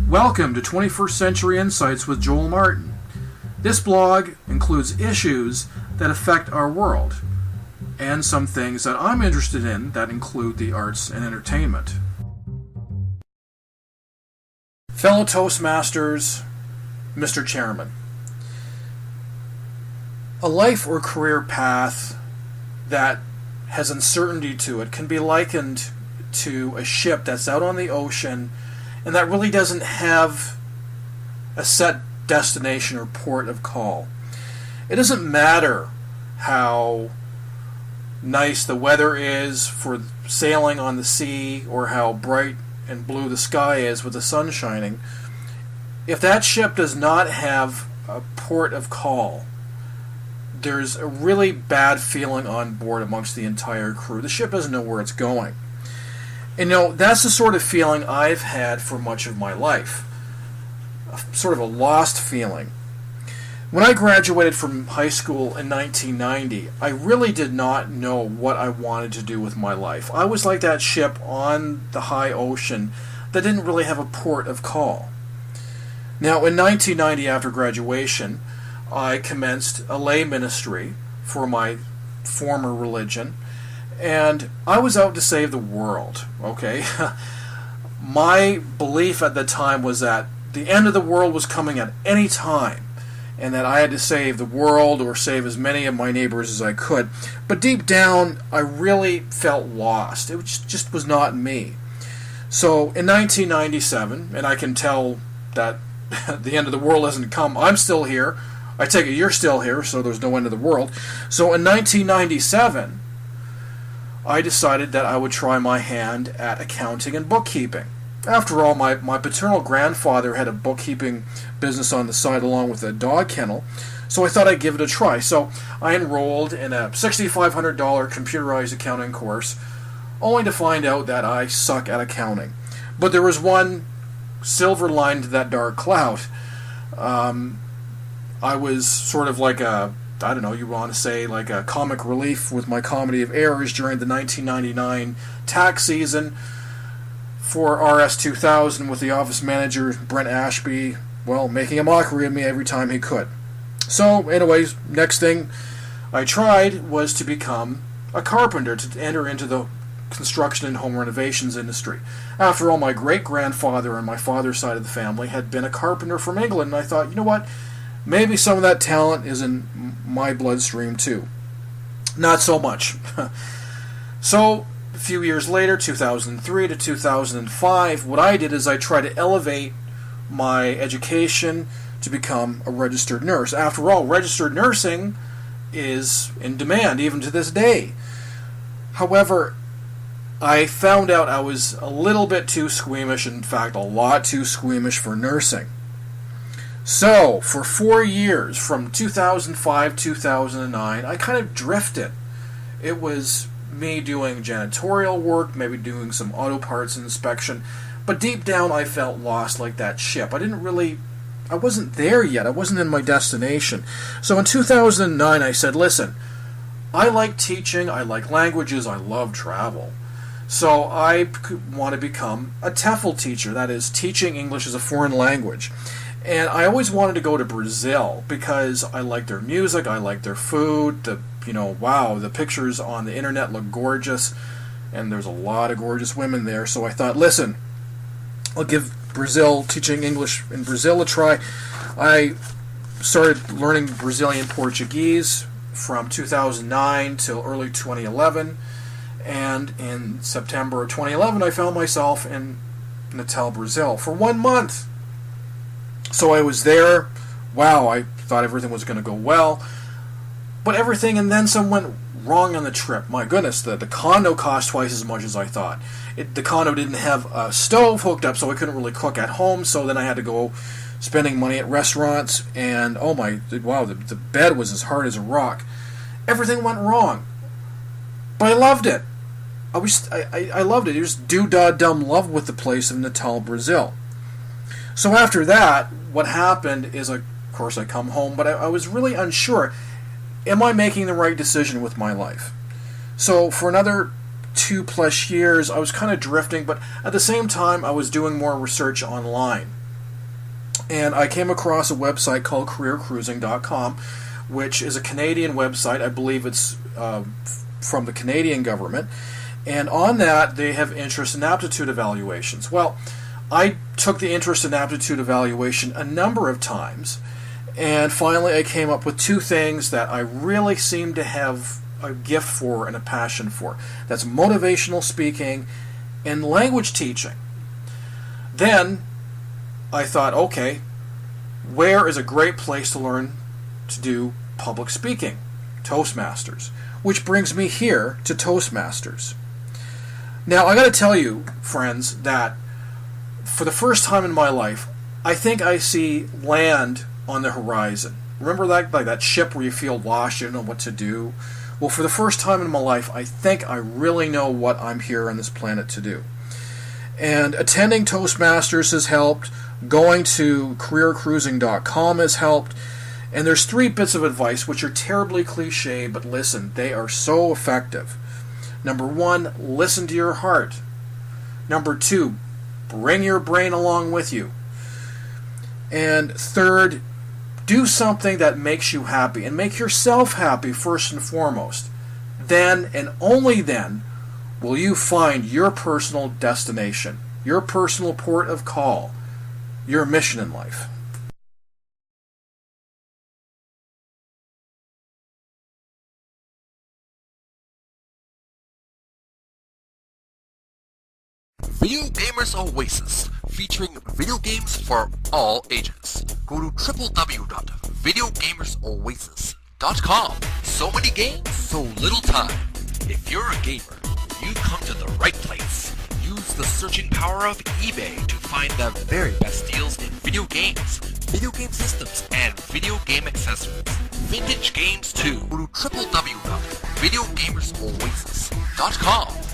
Welcome to 21st Century Insights with Joel Martin. This blog includes issues that affect our world and some things that I'm interested in that include the arts and entertainment. Fellow Toastmasters, Mr. Chairman. A life or career path that has uncertainty to it can be likened to a ship that's out on the ocean and that really doesn't have a set destination or port of call. It doesn't matter how nice the weather is for sailing on the sea or how bright and blue the sky is with the sun shining. If that ship does not have a port of call, there's a really bad feeling on board amongst the entire crew. The ship doesn't know where it's going. And that's the sort of feeling I've had for much of my life. Sort of a lost feeling. When I graduated from high school in 1990, I really did not know what I wanted to do with my life. I was like that ship on the high ocean that didn't really have a port of call. Now, in 1990, after graduation, I commenced a lay ministry for my former religion, and I was out to save the world, okay? My belief at the time was that the end of the world was coming at any time, and that I had to save the world or save as many of my neighbors as I could. But deep down, I really felt lost. It just was not me. So in 1997, and I can tell that the end of the world hasn't come, I'm still here. I take it you're still here, so there's no end of the world. So in 1997, I decided that I would try my hand at accounting and bookkeeping. After all, my paternal grandfather had a bookkeeping business on the side along with a dog kennel, so I thought I'd give it a try. So I enrolled in a $6,500 computerized accounting course, only to find out that I suck at accounting. But there was one silver line to that dark cloud. I was sort of like you want to say like a comic relief with my comedy of errors during the 1999 tax season for RS 2000 with the office manager, Brent Ashby, making a mockery of me every time he could. So, anyways, next thing I tried was to become a carpenter, to enter into the construction and home renovations industry. After all, my great-grandfather on my father's side of the family had been a carpenter from England, and I thought, you know what, maybe some of that talent is in my bloodstream too. Not so much. So, a few years later, 2003 to 2005, what I did is I tried to elevate my education to become a registered nurse. After all, registered nursing is in demand even to this day. However, I found out I was a little bit too squeamish, in fact, a lot too squeamish for nursing. So, for 4 years, from 2005 to 2009, I kind of drifted. It was me doing janitorial work, maybe doing some auto parts inspection, but deep down I felt lost like that ship. I wasn't there yet. I wasn't in my destination. So in 2009 I said, listen, I like teaching, I like languages, I love travel. So I want to become a TEFL teacher, that is, teaching English as a foreign language. And I always wanted to go to Brazil because I like their music, I like their food, the pictures on the internet look gorgeous, and there's a lot of gorgeous women there. So I thought, listen, I'll give teaching English in Brazil a try. I started learning Brazilian Portuguese from 2009 till early 2011, and in September of 2011 I found myself in Natal, Brazil for 1 month. So I was there. I thought everything was going to go well. But everything and then some went wrong on the trip. My goodness, the condo cost twice as much as I thought. The condo didn't have a stove hooked up, so I couldn't really cook at home. So then I had to go spending money at restaurants. And the bed was as hard as a rock. Everything went wrong. But I loved it. I loved it. It was do-da-dumb love with the place of Natal, Brazil. So after that, what happened is, of course, I come home, but I was really unsure. Am I making the right decision with my life? So for another 2+ years, I was kind of drifting, but at the same time, I was doing more research online. And I came across a website called careercruising.com, which is a Canadian website. I believe it's from the Canadian government. And on that, they have interest and aptitude evaluations. Well, I took the interest and aptitude evaluation a number of times, and finally I came up with two things that I really seem to have a gift for and a passion for. That's motivational speaking and language teaching. Then I thought, okay, where is a great place to learn to do public speaking? Toastmasters. Which brings me here to Toastmasters. Now, I got to tell you, friends, that for the first time in my life, I think I see land on the horizon. Remember that, like that ship where you feel lost, you don't know what to do? Well, for the first time in my life, I think I really know what I'm here on this planet to do. And attending Toastmasters has helped. Going to careercruising.com has helped. And there's 3 bits of advice which are terribly cliche, but listen, they are so effective. Number 1, listen to your heart. Number 2, bring your brain along with you. And 3rd, do something that makes you happy, and make yourself happy first and foremost. Then, and only then, will you find your personal destination, your personal port of call, your mission in life. Video Gamers Oasis, featuring video games for all ages. Go to www.videogamersoasis.com. So many games, so little time. If you're a gamer, you've come to the right place. Use the searching power of eBay to find the very best deals in video games, video game systems, and video game accessories. Vintage games too. Go to www.videogamersoasis.com.